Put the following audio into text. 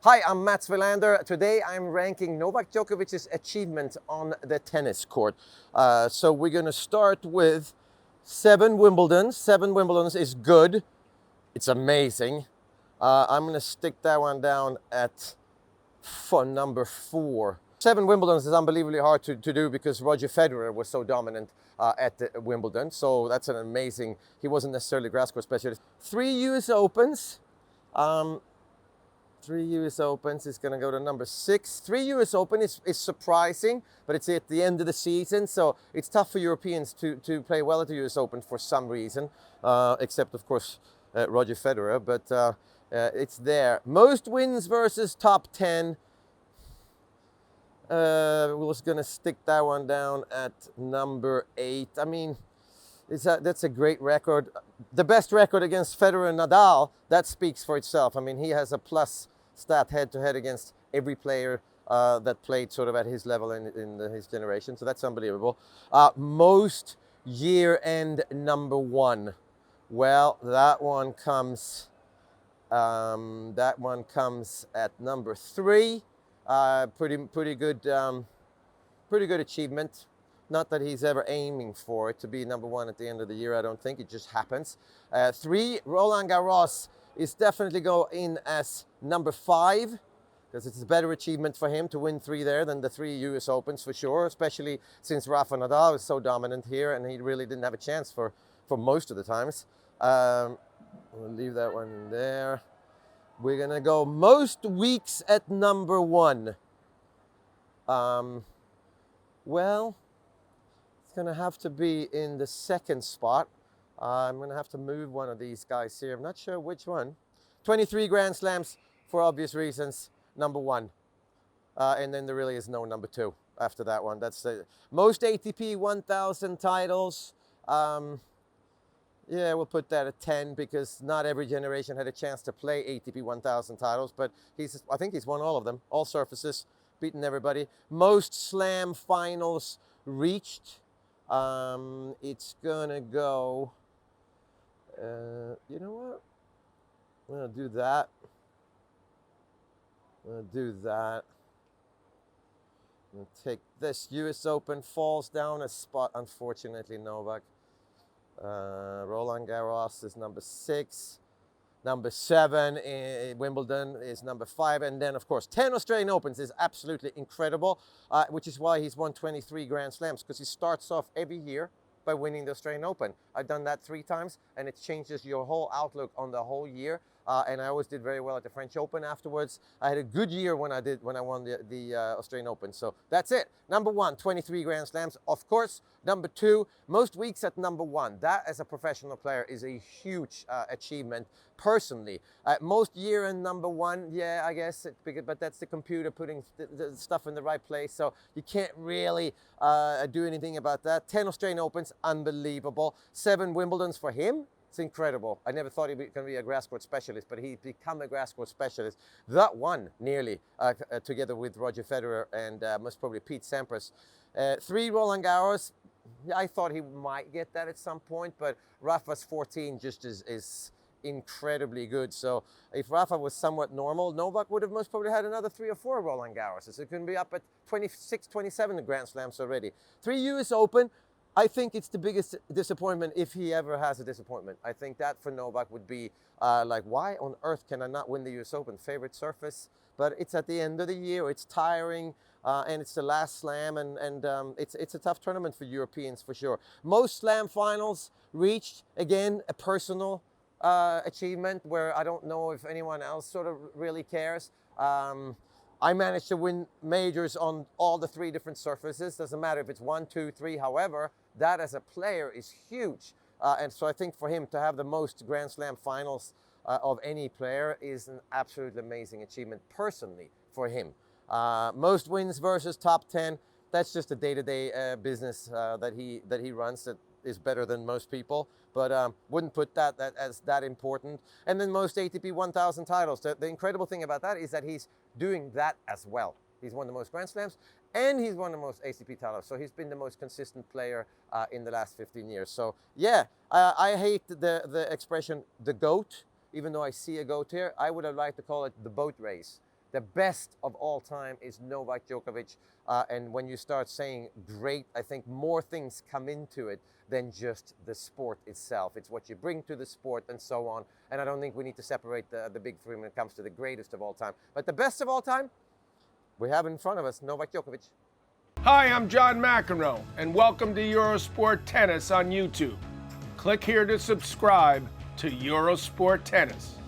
Hi, I'm Wilander. Today I'm ranking Novak Djokovic's achievement on the tennis court. So we're going to start with 7 Wimbledons. 7 Wimbledons is good. It's amazing. I'm going to stick that one down at number 4. 7 Wimbledons is unbelievably hard to do because Roger Federer was so dominant at Wimbledon. So that's an amazing, he wasn't necessarily grass court specialist. 3 US Opens. 3 US Opens is going to go to number 6. 3 US Open is surprising, but it's at the end of the season, so it's tough for Europeans to play well at the US Open for some reason, except, of course, Roger Federer, but it's there. Most wins versus top 10. We're just going to stick that one down at number 8. I mean, that's a great record. The best record against Federer and Nadal, that speaks for itself. I mean, he has a plus stat head-to-head against every player that played sort of at his level in his generation. So that's unbelievable. Most year-end number 1. Well, that one comes at number 3. Pretty good achievement. Not that he's ever aiming for it to be number 1 at the end of the year. I don't think it just happens. 3, Roland-Garros is definitely go in as number 5 because it's a better achievement for him to win 3 there than the 3 US Opens for sure, especially since Rafa Nadal was so dominant here and he really didn't have a chance for most of the times. We'll leave that one in there. We're gonna go most weeks at number 1. Well, it's gonna have to be in the 2nd spot. I'm gonna have to move one of these guys here. I'm not sure which one. 23 Grand Slams for obvious reasons, number 1. And then there really is no number 2 after that one. That's the most ATP 1000 titles. Yeah, we'll put that at 10 because not every generation had a chance to play ATP 1000 titles, but I think he's won all of them, all surfaces, beaten everybody. Most slam finals reached. It's gonna go, you know what? I'm gonna do that. I'm gonna take this. US Open falls down a spot, unfortunately, Novak. Roland-Garros is number 6. Number 7 in Wimbledon is number 5. And then, of course, 10 Australian Opens is absolutely incredible, which is why he's won 23 Grand Slams, because he starts off every year by winning the Australian Open. I've done that 3 times, and it changes your whole outlook on the whole year. And I always did very well at the French Open afterwards. I had a good year when I won the Australian Open. So that's it. Number 1, 23 Grand Slams, of course. Number 2, most weeks at number 1. That, as a professional player, is a huge achievement personally. Most year in number 1, yeah, I guess, but that's the computer putting the stuff in the right place. So you can't really do anything about that. 10 Australian Opens, unbelievable. 7 Wimbledons for him. It's incredible. I never thought he was going to be a grass court specialist, but he's become a grass court specialist. That one, nearly, together with Roger Federer and most probably Pete Sampras. 3 Roland-Garros. I thought he might get that at some point, but Rafa's 14 just is incredibly good. So if Rafa was somewhat normal, Novak would have most probably had another 3 or 4 Roland-Garros. So it can be up at 26, 27 Grand Slams already. 3 US Open. I think it's the biggest disappointment if he ever has a disappointment. I think that for Novak would be like, why on earth can I not win the US Open? Favorite surface, but it's at the end of the year. It's tiring, and it's the last slam, and it's a tough tournament for Europeans for sure. Most slam finals reached, again, a personal achievement where I don't know if anyone else sort of really cares. I managed to win majors on all the 3 different surfaces. Doesn't matter if it's 1, 2, 3. However, that as a player is huge. And so I think for him to have the most Grand Slam finals of any player is an absolutely amazing achievement personally for him. Most wins versus top 10. That's just a day-to-day business that he runs that is better than most people, but wouldn't put that as that important. And then most ATP 1000 titles. The incredible thing about that is that he's doing that as well. He's won the most Grand Slams, and he's won the most ATP titles. So he's been the most consistent player in the last 15 years. So yeah, I hate the expression, the GOAT, even though I see a GOAT here. I would have liked to call it the boat race. The best of all time is Novak Djokovic. And when you start saying great, I think more things come into it than just the sport itself. It's what you bring to the sport and so on. And I don't think we need to separate the big three when it comes to the greatest of all time. But the best of all time, we have in front of us Novak Djokovic. Hi, I'm John McEnroe, and welcome to Eurosport Tennis on YouTube. Click here to subscribe to Eurosport Tennis.